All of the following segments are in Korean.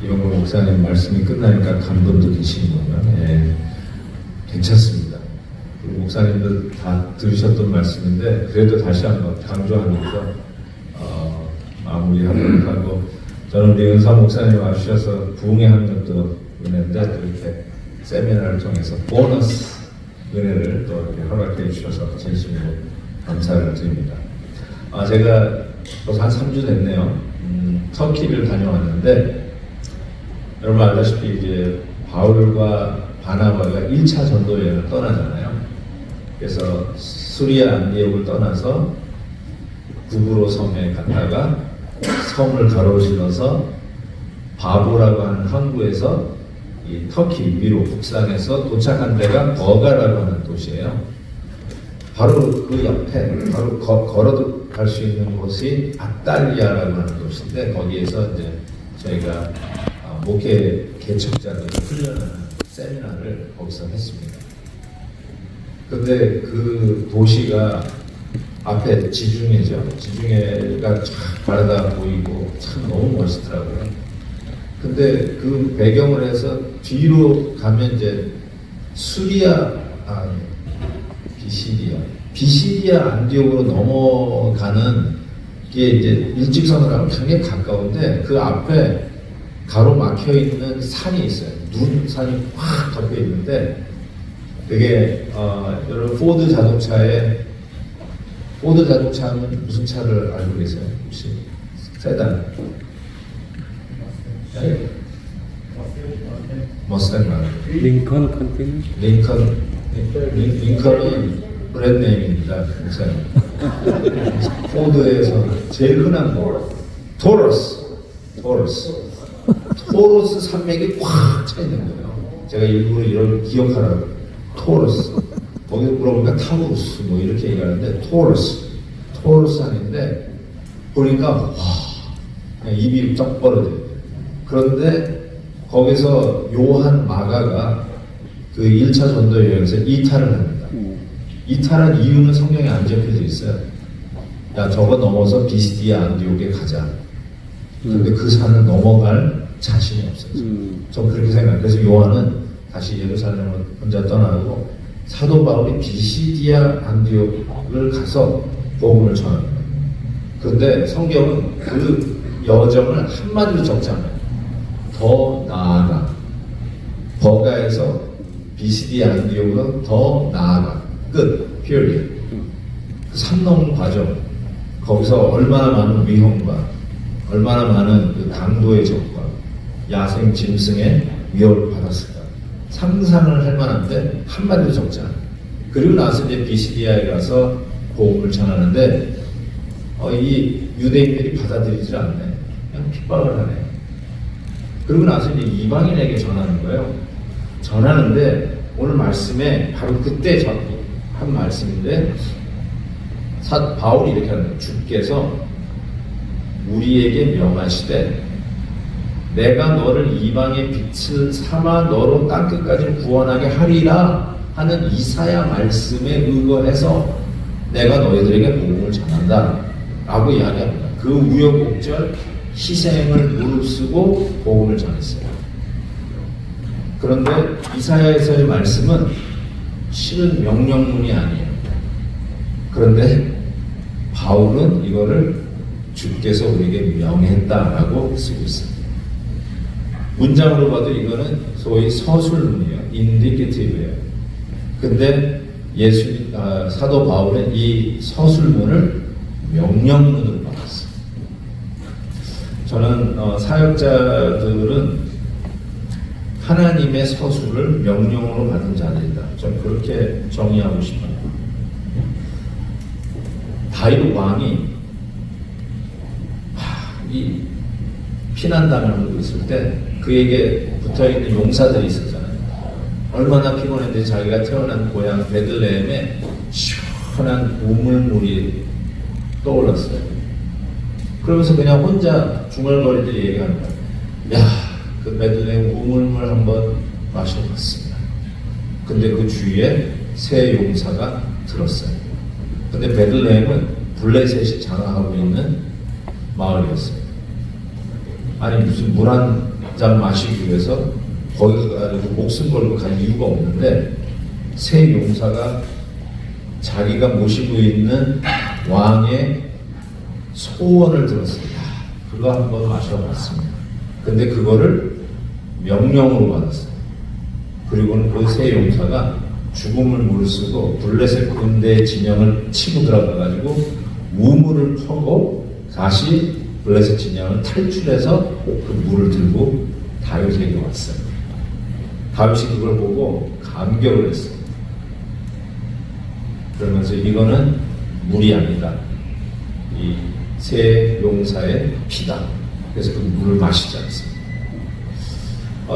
이영국 목사님 말씀이 끝나니까 간 분도 계시는군요. 예, 괜찮습니다. 우리 목사님도 다 들으셨던 말씀인데 그래도 다시 한번 강조하면서 마무리하도록 하고, 저는 우리 은사 목사님 와주셔서 부흥회하는 것도 은혜인데 이렇게 세미나를 통해서 보너스 은혜를 또 이렇게 허락해 주셔서 진심으로 감사를 드립니다. 제가 벌써 한 3주 됐네요. 터키를 다녀왔는데, 여러분 알다시피 이제 바울과 바나바가 1차 전도 여행을 떠나잖아요. 그래서 수리아 안디옥을 떠나서 구브로 섬에 갔다가 섬을 가로질러서 바보라고 하는 항구에서 이 터키 위로 북상해서 도착한 데가 버가라고 하는 도시예요. 바로 그 옆에 바로 걸어도 갈 수 있는 곳이 아탈리아라고 하는 도시인데, 거기에서 이제 저희가 목회 개척자들을 훈련하는 세미나를 거기서 했습니다. 근데 그 도시가 앞에 지중해죠. 지중해가 쫙 바라다 보이고 참 너무 멋있더라고요. 근데 그 배경을 해서 뒤로 가면 이제 비시디아 안디옥으로 넘어가는 게 이제 일직선으로 하면 굉장히 가까운데, 그 앞에 가로막혀 있는 산이 있어요. 눈산이 확 덮여 있는데, 되게 여러분 포드 자동차는 무슨 차를 알고 계세요? 혹시 세단? 머스탱 말고 링컨 컨테이너? 링컨은 브랜드네임입니다. 목사님. 포드에서 제일 흔한 거 토러스 산맥이 꽉 차 있는 거예요. 제가 일부러 이걸 기억하라고. 토러스. 거기서 물어보니까 타우루스 뭐 이렇게 얘기하는데 토러스 산인데, 보니까 와, 그냥 입이 쩍 벌어져요. 그런데 거기서 요한 마가가 그 1차 전도 여행에서 이탈을 합니다. 이탈한 이유는 성경에 안 적혀져 있어요. 야, 저거 넘어서 비시디아 안디옥에 가자. 근데 그 산을 넘어갈 자신이 없어요. 전 그렇게 생각해요. 그래서 요한은 다시 예루살렘을 혼자 떠나고 사도 바울이 비시디아 안디옥을 가서 복음을 전합니다. 그런데 성경은 그 여정을 한마디로 적지 않아요. 더 나아가. 버가에서 비시디아 안디옥으로 더 나아가. 끝. period. 그 산 넘는 과정. 거기서 얼마나 많은 위험과 얼마나 많은 그 강도의 적과 야생 짐승의 위협을 받았을까. 상상을 할 만한데 한마디도 적지 않아요. 그리고 나서 이제 비시디아에 가서 복음을 전하는데 이 유대인들이 받아들이질 않네. 그냥 핍박을 하네. 그리고 나서 이제 이방인에게 전하는 거예요. 전하는데 오늘 말씀에 바로 그때 한 말씀인데, 바울이 이렇게 하는 거예요. 주께서 우리에게 명하시되 내가 너를 이방의 빛을 삼아 너로 땅끝까지 구원하게 하리라 하는 이사야 말씀에 의거해서 내가 너희들에게 복음을 전한다 라고 이야기합니다. 그 우여곡절 희생을 무릅쓰고 복음을 전했어요. 그런데 이사야에서의 말씀은 실은 명령문이 아니에요. 그런데 바울은 이거를 주께서 우리에게 명했다라고 쓰고 있습니다. 문장으로 봐도 이거는 소위 서술문이에요. 인디케티브예요. 근데 사도 바울은 이 서술문을 명령문으로 받았어요. 저는 사역자들은 하나님의 서술을 명령으로 받은 자들이다. 좀 그렇게 정의하고 싶어요. 다윗 왕이 이 피난당하고 있을 때 그에게 붙어있는 용사들이 있었잖아요. 얼마나 피곤했는데 자기가 태어난 고향 베들레헴에 시원한 우물물이 떠올랐어요. 그러면서 그냥 혼자 중얼거리듯이 얘기하는 거예요. 야, 그 베들레헴 우물물 한번 마셔봤습니다. 근데 그 주위에 세 용사가 들었어요. 근데 베들레헴은 블레셋이 장악하고 있는 마을이었어요. 아니 무슨 물 한 잔 마시기 위해서 거기 가지고 목숨 걸고 간 이유가 없는데 새 용사가 자기가 모시고 있는 왕의 소원을 들었습니다. 그거 한번 마셔봤습니다. 근데 그거를 명령으로 받았어요. 그리고는 그 새 용사가 죽음을 무릅쓰고 블레셋 군대의 진영을 치고 들어가가지고 우물을 퍼고 다시 블레셋 진영을 탈출해서 그 물을 들고 다윗에게 왔어요. 다윗이 그걸 보고 감격을 했어요. 그러면서 이거는 물이 아니다. 이 새 용사의 피다. 그래서 그 물을 마시지 않습니다.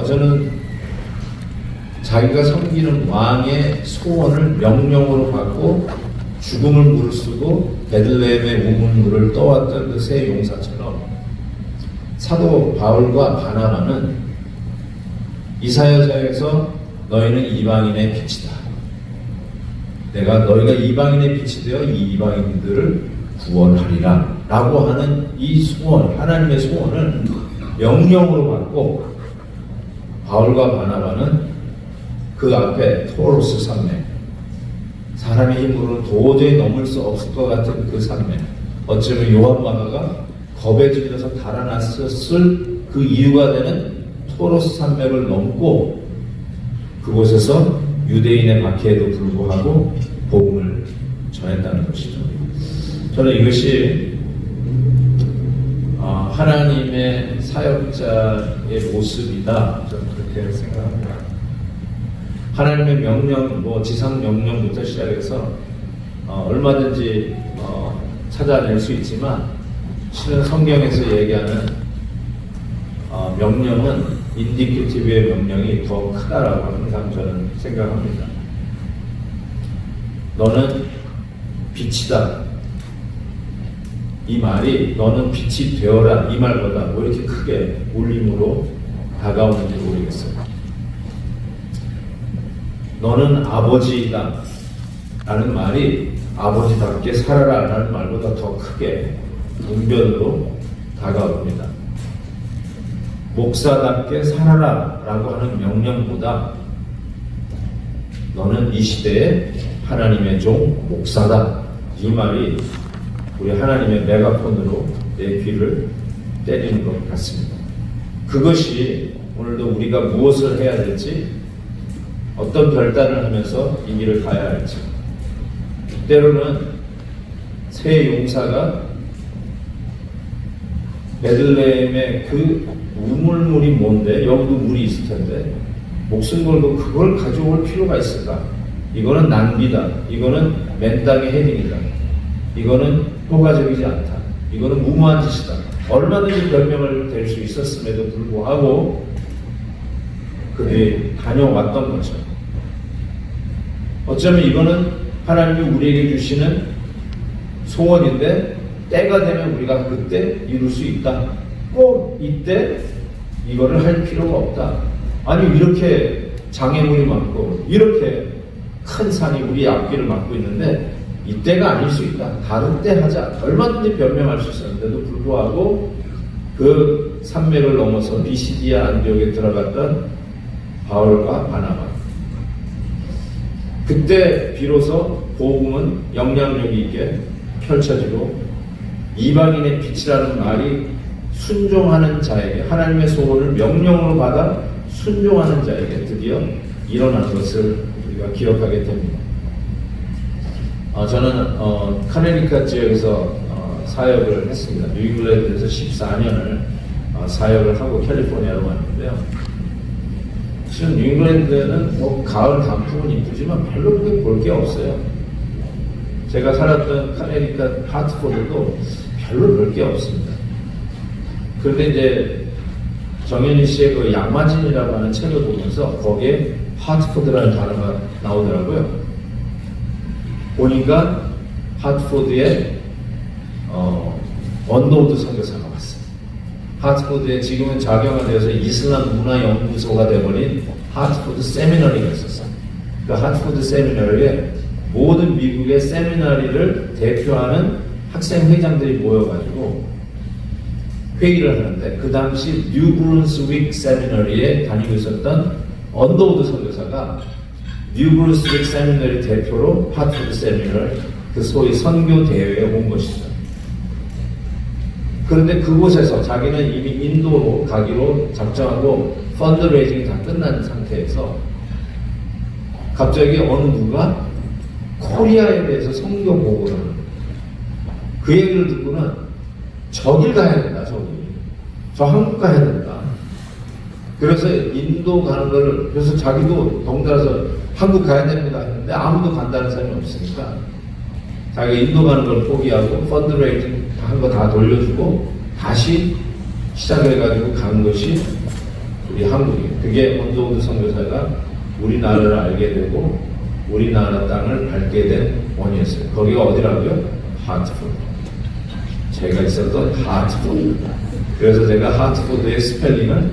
저는 자기가 섬기는 왕의 소원을 명령으로 받고 죽음을 무릅쓰고 베들레헴의 우물물을 떠왔던 그 새 용사처럼 사도 바울과 바나바는 이사야서에서 너희는 이방인의 빛이다. 내가 너희가 이방인의 빛이 되어 이 이방인들을 구원하리라 라고 하는 이 소원, 하나님의 소원을 명령으로 받고 바울과 바나바는 그 앞에 토로스 산맥, 사람의 힘으로는 도저히 넘을 수 없을 것 같은 그 산맥, 어쩌면 요한 마가가 겁에 질려서 달아났었을 그 이유가 되는 토로스 산맥을 넘고 그곳에서 유대인의 박해에도 불구하고 복음을 전했다는 것이죠. 저는 이것이 하나님의 사역자의 모습이다. 저는 그렇게 생각합니다. 하나님의 명령, 지상 명령부터 시작해서 얼마든지 찾아낼 수 있지만 실은 성경에서 얘기하는 명령은 인디케티브의 명령이 더 크다라고 항상 저는 생각합니다. 너는 빛이다. 이 말이 너는 빛이 되어라 이 말보다 왜 이렇게 크게 울림으로 다가오는지 모르겠어요. 너는 아버지이다 라는 말이 아버지답게 살아라 라는 말보다 더 크게 분별로 다가옵니다. 목사답게 살아라 라고 하는 명령보다 너는 이 시대의 하나님의 종 목사다 이 말이 우리 하나님의 메가폰으로 내 귀를 때리는 것 같습니다. 그것이 오늘도 우리가 무엇을 해야 될지 어떤 결단을 하면서 이 길을 가야 할지 때로는 새 용사가 베들레헴의 그 우물물이 뭔데 여기도 물이 있을 텐데 목숨 걸고 그걸 가져올 필요가 있을까? 이거는 낭비다. 이거는 맨땅의 헤딩이다. 이거는 효과적이지 않다. 이거는 무모한 짓이다. 얼마든지 변명을 될 수 있었음에도 불구하고 그들이 다녀왔던 거죠. 어쩌면 이거는 하나님이 우리에게 주시는 소원인데 때가 되면 우리가 그때 이룰 수 있다. 꼭 이때 이거를 할 필요가 없다. 아니 이렇게 장애물이 많고 이렇게 큰 산이 우리 앞길을 막고 있는데 이때가 아닐 수 있다. 다른 때 하자. 얼마든지 변명할 수 있었는데도 불구하고 그 산맥을 넘어서 비시디아 안디옥에 들어갔던 바울과 바나바. 그때 비로소 복음은 영향력 있게 펼쳐지고 이방인의 빛이라는 말이 순종하는 자에게 하나님의 소원을 명령으로 받아 순종하는 자에게 드디어 일어난 것을 우리가 기억하게 됩니다. 저는 카네리카 지역에서 사역을 했습니다. 뉴잉글랜드에서 14년을 사역을 하고 캘리포니아로 왔는데요. 실은 뉴잉글랜드는 가을 단풍은 이쁘지만 별로 그렇게 볼 게 없어요. 제가 살았던 카네리카 하트포드도 별로 볼 게 없습니다. 그런데 이제 정현희 씨의 그 양마진이라고 하는 책을 보면서 거기에 하트포드라는 단어가 나오더라고요. 보니까 하트포드에 언더우드 선교사가 왔어요. 하트포드에 지금은 작용화되어서 이슬람 문화연구소가 되어버린 하트포드 세미너리가 있었어요. 그 하트포드 세미너리에 모든 미국의 세미너리를 대표하는 학생 회장들이 모여가지고 회의를 하는데 그 당시 뉴브룬스윅 세미너리에 다니고 있었던 언더우드 선교사가 뉴브룬스윅 세미너리 대표로 하트포드 세미너리 그 소위 선교 대회에 온 것이죠. 그런데 그곳에서 자기는 이미 인도로 가기로 작정하고 펀드레이징이 다 끝난 상태에서 갑자기 어느 누가 코리아에 대해서 성경 보고를 하는 거예요. 그 얘기를 듣고는 저길 가야 된다, 저 한국 가야 된다. 그래서 인도 가는 거를, 그래서 자기도 덩달아서 한국 가야 됩니다 했는데 아무도 간다는 사람이 없으니까 자기가 인도 가는 걸 포기하고 펀드레이징 한 거 다 돌려주고 다시 시작해가지고 간 것이 우리 한국이에요. 그게 언더우드 선교사가 우리나라를 알게 되고 우리나라 땅을 밟게 된 원이었어요. 거기가 어디라고요? 하트포드. 제가 있었던 하트포드. 그래서 제가 하트포드의 스펠링을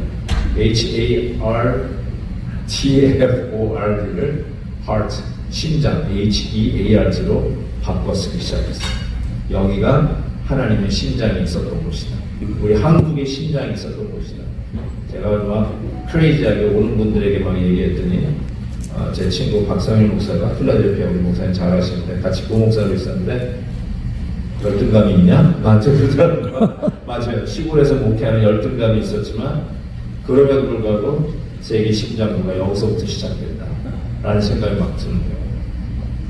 HARTFORD를 heart, 심장, HEART로 바꿔 쓰기 시작했어요. 여기가 하나님의 심장이 있었던 곳이다. 우리 한국의 심장이 있었던 곳이다. 제가 막 크레이지하게 오는 분들에게 막 얘기했더니 제 친구 박상일 목사가 필라델피아 우리 목사님 잘 아시는데 같이 고목사로 있었는데 열등감이 있냐? 나한테 그러더라고요. 맞아요. 시골에서 목회하는 열등감이 있었지만 그럼에도 불구하고 세계 심장부가 여기서부터 시작된다 라는 생각이 막 드는 거예요.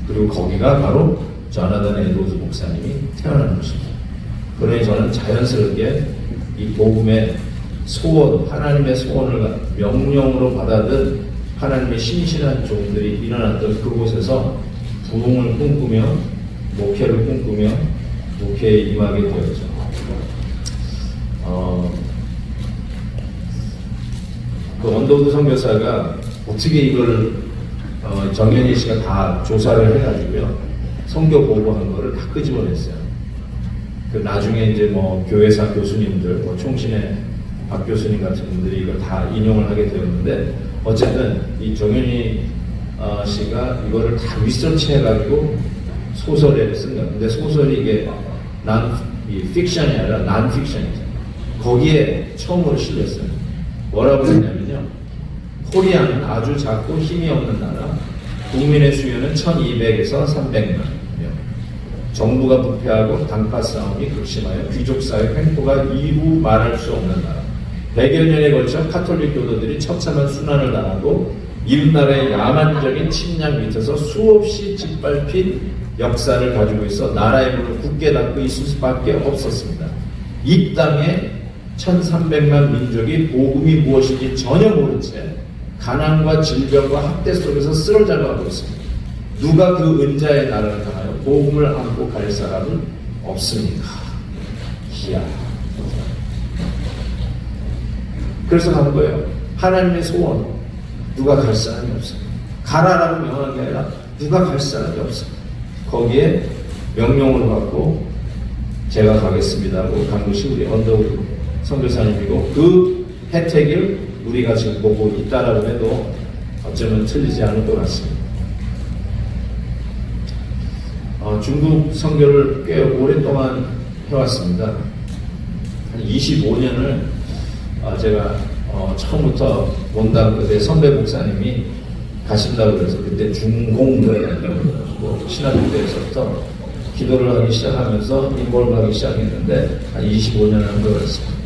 그리고 거기가 바로 조나단 에드워즈 목사님이 태어난 곳입니다. 그러니 저는 자연스럽게 이 복음의 소원, 하나님의 소원을 명령으로 받아든 하나님의 신실한 종들이 일어났던 그곳에서 부흥을 꿈꾸며 목회를 꿈꾸며 목회에 임하게 되었죠. 그 언더우드 선교사가 어떻게 이걸 정현희 씨가 다 조사를 해가지고요 선교 보고한 거를 다 끄집어냈어요. 그 나중에 이제 뭐 교회사 교수님들, 뭐 총신의 박 교수님 같은 분들이 이걸 다 인용을 하게 되었는데 어쨌든 이 정현희 씨가 이거를 다 리서치 해가지고 소설에 쓴 거예요. 근데 소설이 이게 픽션이 아니라 난 픽션이죠. 거기에 처음으로 실렸어요. 뭐라고 했냐면요. 코리아는 아주 작고 힘이 없는 나라. 국민의 수요는 1200에서 300만 명. 정부가 부패하고 당파 싸움이 극심하여 귀족사회 횡포가 이루 말할 수 없는 나라. 100여 년에 걸쳐 카톨릭 교도들이 처참한 순환을 당하고 이웃나라의 야만적인 침략 밑에서 수없이 짓밟힌 역사를 가지고 있어 나라의 문을 굳게 닫고 있을 수밖에 없었습니다. 이 땅에 1300만 민족이 복음이 무엇인지 전혀 모른 채 가난과 질병과 학대 속에서 쓰러져가고 있습니다. 누가 그 은자의 나라를 향하여 복음을 안고 갈 사람은 없습니다. 이야. 그래서 간 거예요. 하나님의 소원. 누가 갈 사람이 없어요. 가라라고 명한 게 아니라 누가 갈 사람이 없어요. 거기에 명령을 받고 제가 가겠습니다 하고 간 것이 우리 언더우드 선교사님이고 그 혜택을 우리가 지금 보고 있다라고 해도 어쩌면 틀리지 않을 것 같습니다. 중국 선교를 꽤 오랫동안 해왔습니다. 한 25년을 제가 처음부터 온다 그때 선배 목사님이 가신다고 그래서 그때 중공교회라고 신학교에서부터 기도를 하기 시작하면서 인볼브하기 시작했는데 한 25년을 한 것 같습니다.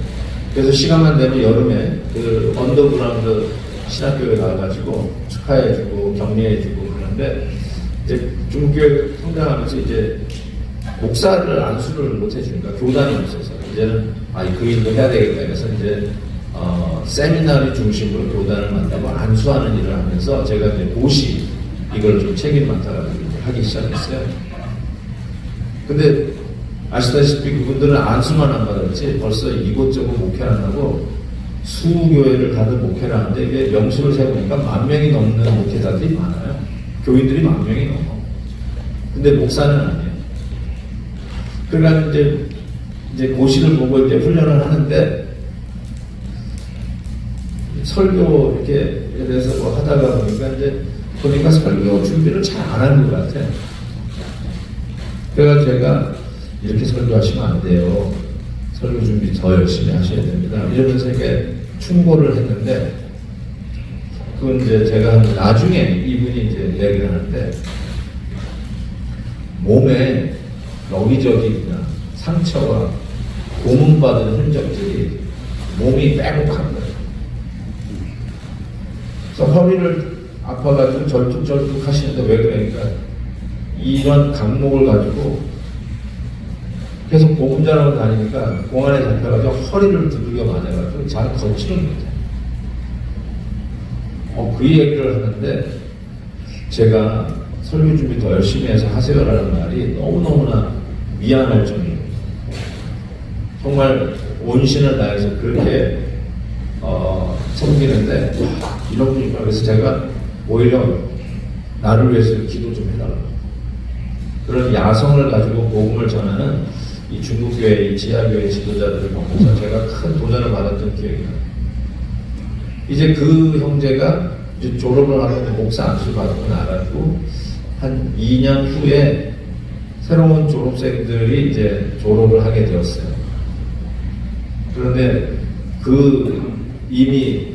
그래서 시간만 되면 여름에 그 언더그라운드 신학교에 가가지고 축하해주고 격려해주고 그러는데 이제 중교회 성장하면서 이제 목사를 안수를 못 해주니까 교단이 없어서 이제는 그 일도 해야 되겠다 해서 이제 세미나리 중심으로 교단을 만나고 안수하는 일을 하면서 제가 이제 고시 이걸 좀 책임 맡아가지고 하기 시작했어요. 근데 아시다시피 그분들은 안수만 안 받았지 벌써 이곳저곳 목회를 한다고 수교회를 다들 목회를 하는데 이게 명수를 세보니까 10,000명이 넘는 목회자들이 많아요. 교인들이 10,000명이 넘어. 근데 목사는 아니에요. 그러니까 이제 고시를 보고 이제 훈련을 하는데 설교 이렇게에 대해서 뭐 하다가 보니까 설교 준비를 잘 안 하는 것 같아요. 그래서 제가 이렇게 설교하시면 안 돼요. 설교 준비 더 열심히 하셔야 됩니다. 이러면서 이렇게 충고를 했는데, 그건 이제 제가 나중에 이분이 이제 얘기를 하는데, 몸에 여기저기 그냥 상처와 고문받은 흔적들이 몸이 빼곡한 거예요. 그래서 허리를 아파가지고 절뚝절뚝 하시는데 왜 그러니까 이런 강목을 가지고 계속 보금자라고 다니니까 공안에 잡혀가지고 허리를 두들겨 맞아가지고 잘 걷지는 못해요. 그 얘기를 하는데 제가 설교 준비 더 열심히 해서 하세요라는 말이 너무너무나 미안할 정도로 정말 온신을 다해서 그렇게 섬기는데 이런 분이니까 그래서 제가 오히려 나를 위해서 기도 좀 해달라고 그런 야성을 가지고 복음을 전하는 이 중국교회, 이 지하교회 지도자들을 보면서 제가 큰 도전을 받았던 기억이 나요. 이제 그 형제가 이제 졸업을 하고 목사 안수 받고 나갔고 한 2년 후에 새로운 졸업생들이 이제 졸업을 하게 되었어요. 그런데 이미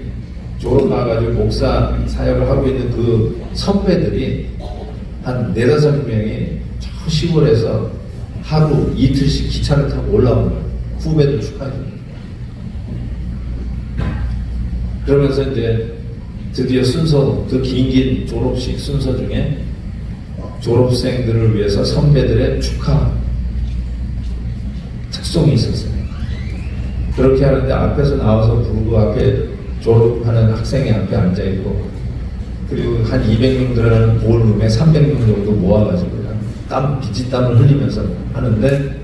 졸업 나가지고 목사 사역을 하고 있는 그 선배들이 한 4-5명이 저 시골에서 하루 이틀씩 기차를 타고 올라오는 거예요. 후배들 축하해줍니다. 그러면서 이제 드디어 순서, 그 긴 졸업식 순서 중에 졸업생들을 위해서 선배들의 축하 특송이 있었어요. 그렇게 하는데 앞에서 나와서 부르고 앞에 졸업하는 학생이 앞에 앉아있고 그리고 한 200명 들어가는 볼룸에 300명 정도 모아가지고 그냥 비지땀을 흘리면서 하는데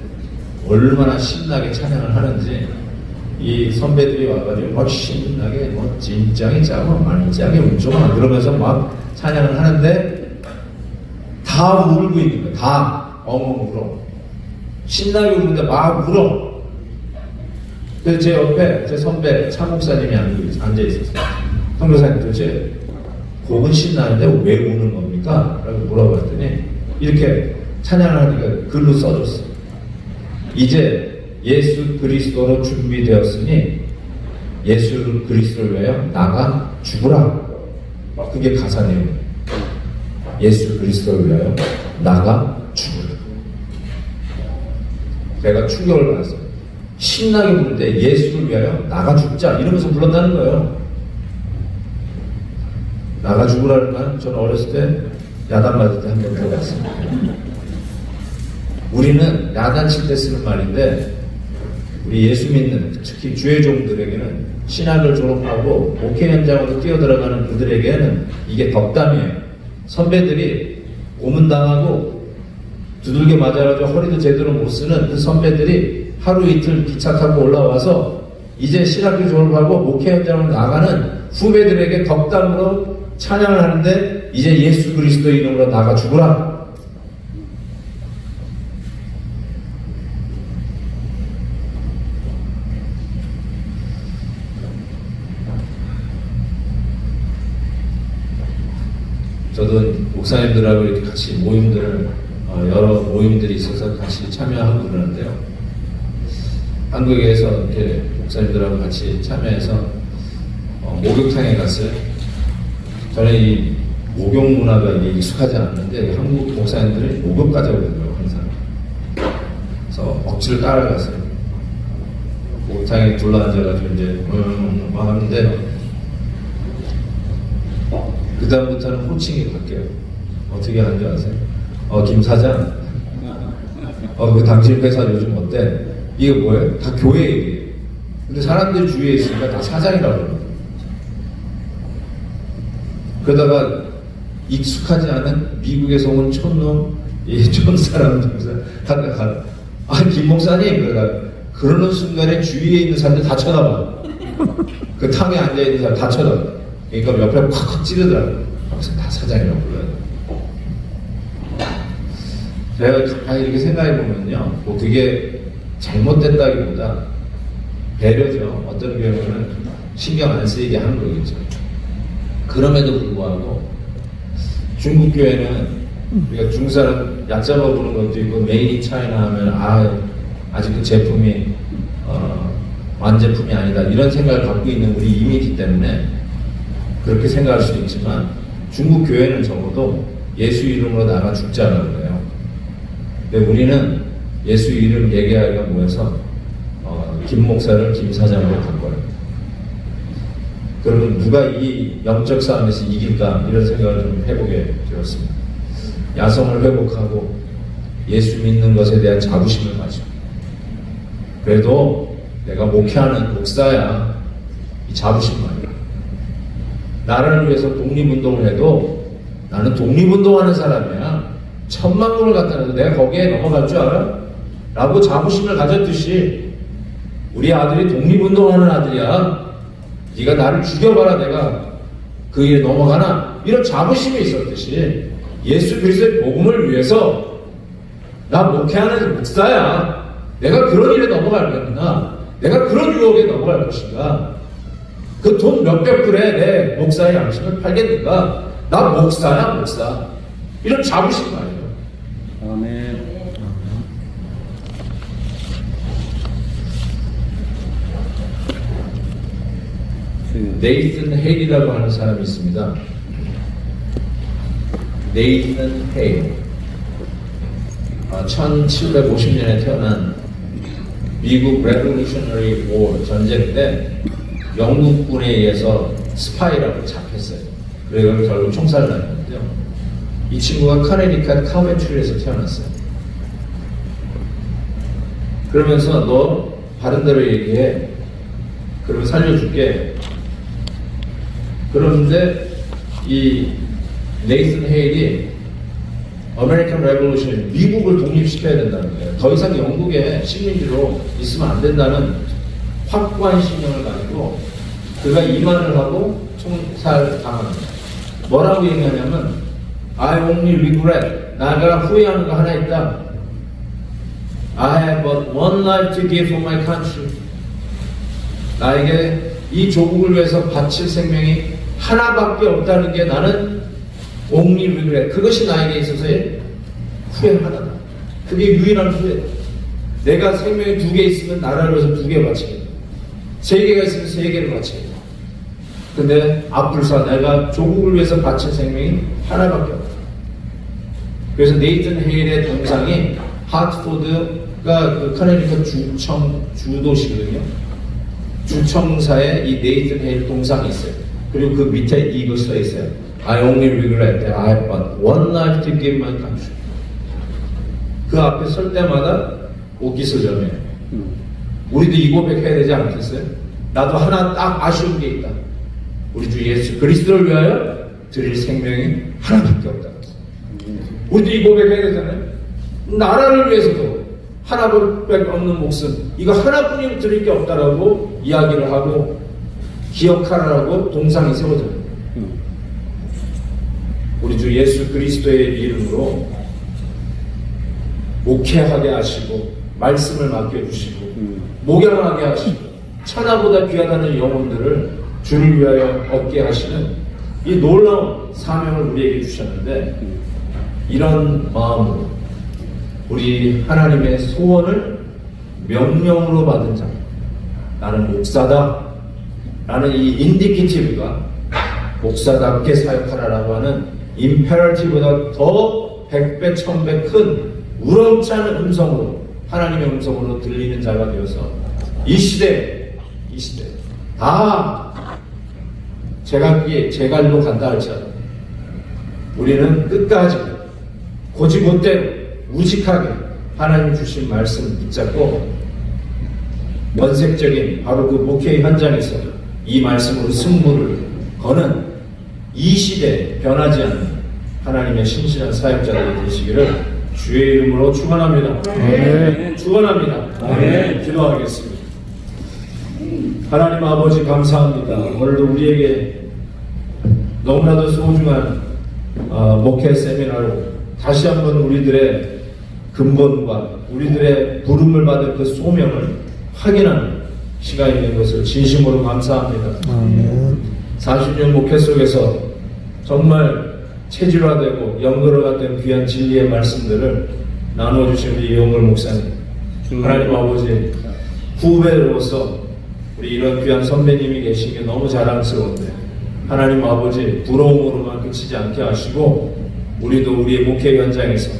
얼마나 신나게 찬양을 하는지 이 선배들이 와가지고 막 신나게 진짱이 짜고 말짱이 운종아 그러면서 막 찬양을 하는데 다 울고 있는 거예요. 다 엉엉 울어. 신나게 우는데 막 울어. 그래서 제 옆에 제 선배 차 목사님이 앉아있었어요. 선교사님 도대체 곡은 신나는데 왜 우는 겁니까? 라고 물어봤더니 이렇게 찬양을 하니까 글로 써줬어. 이제 예수 그리스도로 준비되었으니 예수 그리스도를 위하여 나가 죽으라. 그게 가사 내용이에요. 예수 그리스도를 위하여 나가 죽으라. 내가 충격을 받았어요. 신나게 부르는데 예수를 위하여 나가 죽자 이러면서 불렀다는 거예요. 나가 죽으라는 말 저는 어렸을 때 야단 맞을 때 한 번 들어봤습니다. 우리는 야단 칠 때 쓰는 말인데 우리 예수 믿는 특히 주의 종들에게는 신학을 졸업하고 목회 현장으로 뛰어들어가는 그들에게는 이게 덕담이에요. 선배들이 고문당하고 두들겨 맞아가지고 허리도 제대로 못 쓰는 그 선배들이 하루 이틀 기차 타고 올라와서 이제 신학교 졸업하고 목회 현장으로 나가는 후배들에게 덕담으로 찬양을 하는데 이제 예수 그리스도의 이름으로 나가 죽으라. 저도 목사님들하고 이렇게 같이 여러 모임들이 있어서 같이 참여하고 그러는데요. 한국에서 이렇게 목사님들하고 같이 참여해서 목욕탕에 갔어요. 저는 이 목욕 문화가 익숙하지 않는데 한국 목사님들이 목욕까지 하거든요, 항상. 그래서 억지로 따라갔어요. 목욕탕에 둘러앉아가지고 이제 막 하는데 그 다음부터는 호칭이 바뀌어요. 어떻게 하는 줄 아세요? 김 사장. 그 당신 회사 요즘 어때? 이게 뭐예요? 다 교회 얘기예요. 근데 사람들이 주위에 있으니까 다 사장이라고 그래요. 그러다가 익숙하지 않은 미국에서 온 촌놈, 촌 사람들 하다가 김 목사님 그러는 순간에 주위에 있는 사람들 다 쳐다봐. 그 탕에 앉아 있는 사람 다 쳐다봐. 그러니까 옆에 콱콱 찌르더라고요. 그래서 다 사장이라고 불러요. 제가 가만히 이렇게 생각해보면요, 뭐 그게 잘못됐다기보다 배려죠. 어떤 경우는 신경 안 쓰이게 하는 거겠죠. 그럼에도 불구하고 중국 교회는 우리가 중국 사람 얕잡아 보는 것도 있고 메이드 인 차이나 하면 아직 그 제품이 완제품이 아니다 이런 생각을 갖고 있는 우리 이미지 때문에 그렇게 생각할 수도 있지만 중국 교회는 적어도 예수 이름으로 나가 죽자라고 그래요. 근데 우리는 예수 이름 얘기하기가 뭐해서 김 목사를 김 사장으로 바꿔요. 그러면 누가 이 영적 싸움에서 이길까 이런 생각을 좀 해보게 되었습니다. 야성을 회복하고 예수 믿는 것에 대한 자부심을 가지고 그래도 내가 목회하는 목사야 이 자부심 말이야. 나라를 위해서 독립운동을 해도 나는 독립운동하는 사람이야. 1000만 불을 갖다 놔도 내가 거기에 넘어갈 줄 알아? 라고 자부심을 가졌듯이 우리 아들이 독립운동하는 아들이야. 네가 나를 죽여봐라 내가 그 일에 넘어가나? 이런 자부심이 있었듯이 예수 그리스도의 복음을 위해서 나 목회하는 목사야. 내가 그런 일에 넘어갈 것인가? 내가 그런 유혹에 넘어갈 것인가? 그 돈 몇백 불에 내 목사의 양심을 팔겠는가? 나 목사야 목사. 이런 자부심 말이에요. 아멘. 네이슨 헤일이라고 하는 사람이 있습니다. 네이슨 헤일. 1750년에 태어난 미국 레볼루셔너리 워 전쟁 때 영국군에 의해서 스파이라고 잡혔어요. 그래서 결국 총살을 당했는데요. 이 친구가 카네디컷 카멘트리에서 태어났어요. 그러면서 너 바른 대로 얘기해. 그러면 살려줄게. 그런데 이 네이슨 헤일이 아메리칸 레볼루션 미국을 독립시켜야 된다는 거예요. 더 이상 영국의 식민지로 있으면 안 된다는 확고한 신념을 가지고 그가 이만을 하고 총살 당합니다. 뭐라고 얘기하냐면 I only regret. 내가 후회하는 거 하나 있다. I have but one life to give for my country. 나에게 이 조국을 위해서 바칠 생명이 하나밖에 없다는 게 나는 only regret. 그것이 나에게 있어서의 후회 하나다. 그게 유일한 후회. 내가 생명이 2개 있으면 나라를 위해서 2개 바치겠다. 3개가 있으면 3개를 바치겠다. 근데 앞불사 내가 조국을 위해서 바칠 생명이 하나밖에 없다. 그래서 네이튼 헤일의 동상이 하트포드가 그 카네디컷 주도시거든요. 주청사에 이 네이튼 헤일 동상이 있어요. 그리고 그 밑에 이거 써 있어요. I only regret that I have but one life to give my country. 그 앞에 설 때마다 옥기서점이에요. 우리도 이 고백해야 되지 않겠어요? 나도 하나 딱 아쉬운 게 있다. 우리 주 예수 그리스도를 위하여 드릴 생명이 하나밖에 없다. 우리도 이 고백해야 되잖아요. 나라를 위해서도 하나밖에 없는 목숨 이거 하나뿐이 드릴 게 없다라고 이야기를 하고 기억하라고 동상이 세워져요. 우리 주 예수 그리스도의 이름으로 목회하게 하시고 말씀을 맡겨주시고 목양하게 하시고 천하보다 귀하다는 영혼들을 주를 위하여 얻게 하시는 이 놀라운 사명을 우리에게 주셨는데 이런 마음으로 우리 하나님의 소원을 명령으로 받은 자 나는 목사다 라는 이 인디케티브가 목사답게 사역하라라고 하는 임페러티브보다 더 100배 1000배 큰 우렁치 않은 음성으로 하나님의 음성으로 들리는 자가 되어서 이 시대 다 제갈로 간다 할지라도 우리는 끝까지 고지못대로 우직하게 하나님 주신 말씀 붙잡고 면색적인 바로 그 목회의 현장에서 이 말씀으로 승부를 거는 이 시대에 변하지 않는 하나님의 신실한 사역자들이 되시기를 주의 이름으로 축원합니다. 축원합니다. 기도하겠습니다. 하나님 아버지 감사합니다. 오늘도 우리에게 너무나도 소중한 목회 세미나로 다시 한번 우리들의 근본과 우리들의 부름을 받을 그 소명을 확인하는 시간이 된 것을 진심으로 감사합니다. 40년 목회 속에서 정말 체질화되고 연결화 된 귀한 진리의 말씀들을 나누어주신 우리 이용걸 목사님, 하나님 아버지 후배로서 우리 이런 귀한 선배님이 계신 게 너무 자랑스러운데 하나님 아버지 부러움으로만 그치지 않게 하시고 우리도 우리의 목회 현장에서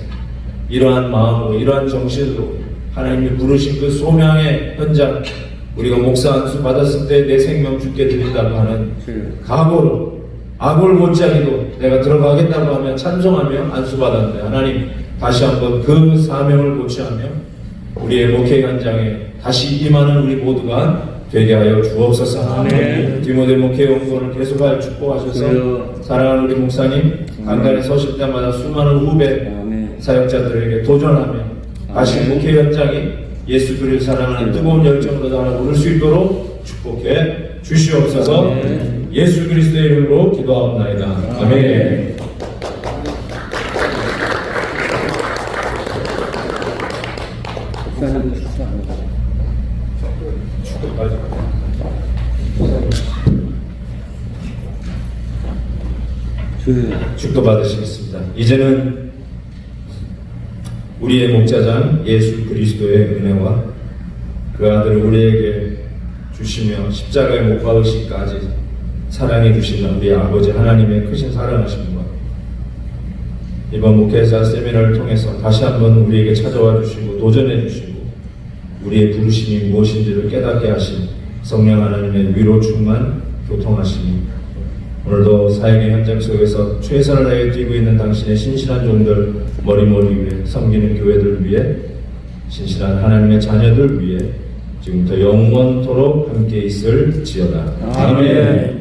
이러한 마음으로 이러한 정신으로 하나님이 부르신 그 소명의 현장 우리가 목사 안수 받았을 때 내 생명 주께 드린다고 하는 각오로 아골 못지않게도 내가 들어가겠다고 하면 찬송하며 안수 받았는데 하나님 다시 한번 그 사명을 고취하며 우리의 목회 현장에 다시 임하는 우리 모두가 되게 하여 주옵소서. 아멘. 디모데 목회 연구원을 계속하여 축복하셔서 사랑하는 우리 목사님 강단에 서실 때마다 수많은 후배 아멘. 사역자들에게 도전하며 다시 아멘. 목회 현장이 예수 그리스도를 사랑하는 뜨거운 열정으로 달아오를 수 있도록 축복해 주시옵소서. 아멘. 예수 그리스도의 이름으로 기도하옵나이다. 아멘. 목사님도 축사합니다. 축도 받으시겠습니다. 이제는 우리의 목자장 예수 그리스도의 은혜와 그 아들을 우리에게 주시며 십자가에 못 박으시기까지 사랑해 주시는 우리 아버지 하나님의 크신 사랑하심과 이번 목회자 세미나를 통해서 다시 한번 우리에게 찾아와 주시고 도전해 주시고 우리의 부르심이 무엇인지를 깨닫게 하신 성령 하나님의 위로 충만 교통하시니 오늘도 사역의 현장 속에서 최선을 다해 뛰고 있는 당신의 신실한 종들 머리머리 위에 섬기는 교회들 위해 신실한 하나님의 자녀들 위해 지금부터 영원토록 함께 있을지어다. 아멘.